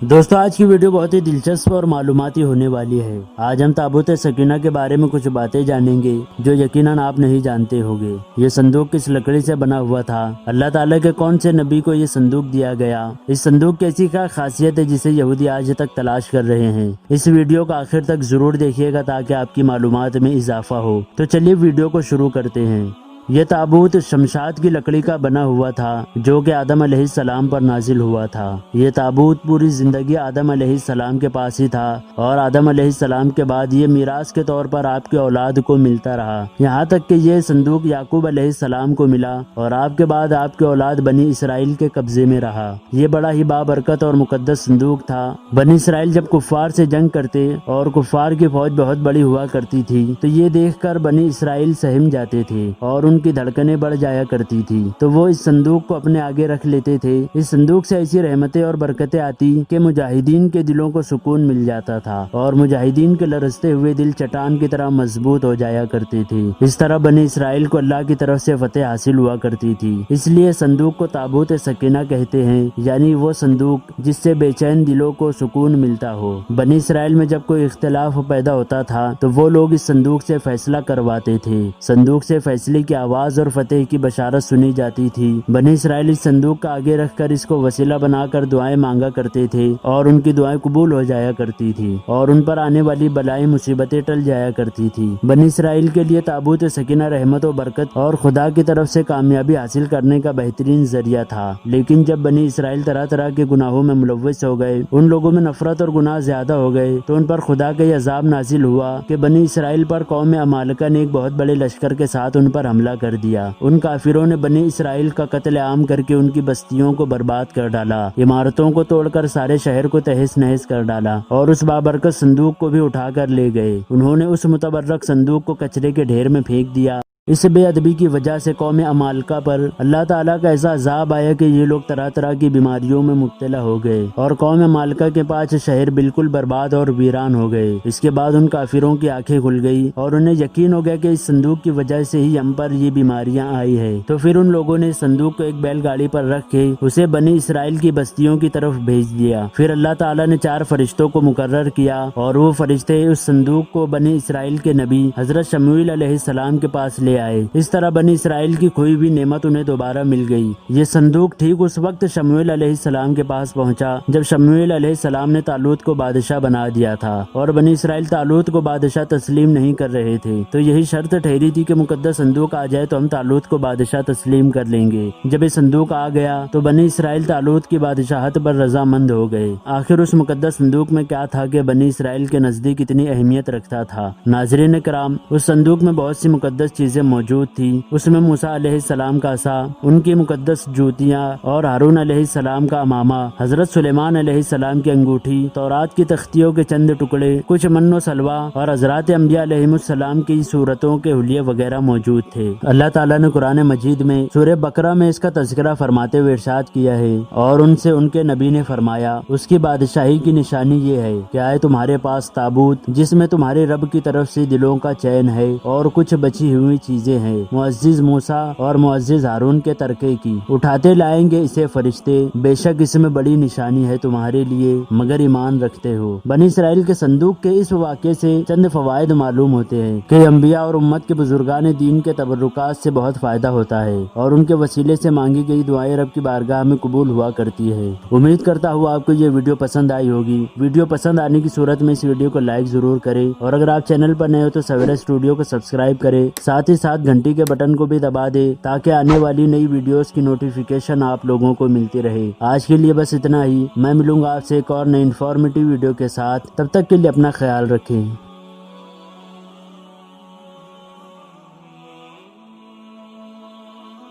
دوستو آج کی ویڈیو بہت ہی دلچسپ اور معلوماتی ہونے والی ہے۔ آج ہم تابوت سکینہ کے بارے میں کچھ باتیں جانیں گے جو یقیناً آپ نہیں جانتے ہوگے۔ یہ صندوق کس لکڑی سے بنا ہوا تھا؟ اللہ تعالیٰ کے کون سے نبی کو یہ صندوق دیا گیا؟ اس صندوق کی ایسی کیا خاصیت ہے جسے یہودی آج تک تلاش کر رہے ہیں؟ اس ویڈیو کو آخر تک ضرور دیکھیے گا تاکہ آپ کی معلومات میں اضافہ ہو۔ تو چلیے ویڈیو کو شروع کرتے ہیں۔ یہ تابوت شمشاد کی لکڑی کا بنا ہوا تھا جو کہ آدم علیہ السلام پر نازل ہوا تھا۔ یہ تابوت پوری زندگی آدم علیہ السلام کے پاس ہی تھا اور آدم علیہ السلام کے بعد یہ میراث کے طور پر آپ کے اولاد کو ملتا رہا، یہاں تک کہ یہ صندوق یعقوب علیہ السلام کو ملا اور آپ کے بعد آپ کے اولاد بنی اسرائیل کے قبضے میں رہا۔ یہ بڑا ہی بابرکت اور مقدس صندوق تھا۔ بنی اسرائیل جب کفار سے جنگ کرتے اور کفار کی فوج بہت بڑی ہوا کرتی تھی تو یہ دیکھ کر بنی اسرائیل سہم جاتے تھے اور ان کی دھڑکنیں بڑھ جایا کرتی تھی، تو وہ اس صندوق کو اپنے آگے رکھ لیتے تھے۔ اس صندوق سے ایسی رحمتیں اور برکتیں آتی کہ مجاہدین کے دلوں کو سکون مل جاتا تھا اور مجاہدین کے لرزتے ہوئے دل چٹان کی طرح مضبوط ہو جایا کرتے تھے۔ اس طرح بنی اسرائیل کو اللہ کی طرف سے فتح حاصل ہوا کرتی تھی، اس لیے صندوق کو تابوت سکینہ کہتے ہیں، یعنی وہ صندوق جس سے بے چین دلوں کو سکون ملتا ہو۔ بنی اسرائیل میں جب کوئی اختلاف پیدا ہوتا تھا تو وہ لوگ اس صندوق سے فیصلہ کرواتے تھے۔ صندوق سے فیصلے کی آواز اور فتح کی بشارت سنی جاتی تھی۔ بنی اسرائیل اس صندوق کا آگے رکھ کر اس کو وسیلہ بنا کر دعائیں مانگا کرتے تھے اور ان کی دعائیں قبول ہو جایا کرتی تھی اور ان پر آنے والی بلائیں مصیبتیں ٹل جایا کرتی تھی۔ بنی اسرائیل کے لیے تابوت سکینہ رحمت و برکت اور خدا کی طرف سے کامیابی حاصل کرنے کا بہترین ذریعہ تھا، لیکن جب بنی اسرائیل طرح طرح کے گناہوں میں ملوث ہو گئے، ان لوگوں میں نفرت اور گناہ زیادہ ہو گئے تو ان پر خدا کا یہ عذاب نازل ہوا کہ بنی اسرائیل پر قوم عمالقہ نے ایک بہت بڑے لشکر کے ساتھ ان پر حملہ کر دیا۔ ان کافروں نے بنی اسرائیل کا قتل عام کر کے ان کی بستیوں کو برباد کر ڈالا، عمارتوں کو توڑ کر سارے شہر کو تہس نہس کر ڈالا اور اس بابرکت صندوق کو بھی اٹھا کر لے گئے۔ انہوں نے اس متبرک صندوق کو کچرے کے ڈھیر میں پھینک دیا۔ اس بے ادبی کی وجہ سے قوم عمالقہ پر اللہ تعالیٰ کا ایسا عذاب آیا کہ یہ لوگ طرح طرح کی بیماریوں میں مبتلا ہو گئے اور قوم عمالقہ کے 5 شہر بالکل برباد اور ویران ہو گئے۔ اس کے بعد ان کافروں کی آنکھیں کھل گئی اور انہیں یقین ہو گیا کہ اس صندوق کی وجہ سے ہی ہم پر یہ بیماریاں آئی ہے، تو پھر ان لوگوں نے صندوق کو ایک بیل گاڑی پر رکھ کے اسے بنی اسرائیل کی بستیوں کی طرف بھیج دیا۔ پھر اللہ تعالیٰ نے 4 فرشتوں کو مقرر کیا اور وہ فرشتے اس صندوق کو بنی اسرائیل کے نبی حضرت شموئیل علیہ السلام کے پاس لے آئے۔ اس طرح بنی اسرائیل کی کھوئی ہوئی نعمت انہیں دوبارہ مل گئی۔ یہ صندوق ٹھیک اس وقت شموئیل علیہ السلام کے پاس پہنچا جب شموئیل علیہ السلام نے طالوت کو بادشاہ بنا دیا تھا اور بنی اسرائیل طالوت کو بادشاہ تسلیم نہیں کر رہے تھے، تو یہی شرط ٹھہری تھی کہ مقدس صندوق آ جائے تو ہم طالوت کو بادشاہ تسلیم کر لیں گے۔ جب یہ صندوق آ گیا تو بنی اسرائیل طالوت کی بادشاہت پر رضامند ہو گئے۔ آخر اس مقدس صندوق میں کیا تھا کہ بنی اسرائیل کے نزدیک اتنی اہمیت رکھتا تھا؟ ناظرین کرام، اس صندوق میں بہت سی مقدس چیزیں موجود تھی۔ اس میں موسیٰ علیہ السلام کا عصا، ان کی مقدس جوتیاں اور ہارون علیہ السلام کا امامہ، حضرت سلیمان علیہ السلام کی انگوٹھی، تورات کی تختیوں کے چند ٹکڑے، کچھ من و سلوہ اور حضرات انبیاء علیہ السلام کی صورتوں کے حلیے وغیرہ موجود تھے۔ اللہ تعالیٰ نے قرآن مجید میں سورہ بقرہ میں اس کا تذکرہ فرماتے ہوئے ارشاد کیا ہے، اور ان سے ان کے نبی نے فرمایا اس کی بادشاہی کی نشانی یہ ہے کہ آئے تمہارے پاس تابوت جس میں تمہارے رب کی طرف سے دلوں کا چین ہے اور کچھ بچی ہوئی چیزیں ہیں، معزز موسیٰ اور معزز ہارون کے ترکے کی، اٹھاتے لائیں گے اسے فرشتے، بے شک اس میں بڑی نشانی ہے تمہارے لیے مگر ایمان رکھتے ہو۔ بنی اسرائیل کے صندوق کے اس واقعے سے چند فوائد معلوم ہوتے ہیں کہ انبیاء اور امت کے بزرگان دین کے تبرکات سے بہت فائدہ ہوتا ہے اور ان کے وسیلے سے مانگی گئی دعائیں رب کی بارگاہ میں قبول ہوا کرتی ہے۔ امید کرتا ہوں آپ کو یہ ویڈیو پسند آئی ہوگی۔ ویڈیو پسند آنے کی صورت میں اس ویڈیو کو لائک ضرور کریں اور اگر آپ چینل پر نئے ہو تو سویرا اسٹوڈیو کو سبسکرائب کریں، ساتھ ہی ساتھ گھنٹی کے بٹن کو بھی دبا دے تاکہ آنے والی نئی ویڈیوز کی نوٹیفیکیشن آپ لوگوں کو ملتی رہے۔ آج کے لیے بس اتنا ہی، میں ملوں گا آپ سے ایک اور نئی انفارمیٹیو ویڈیو کے ساتھ، تب تک کے لیے اپنا خیال رکھیں۔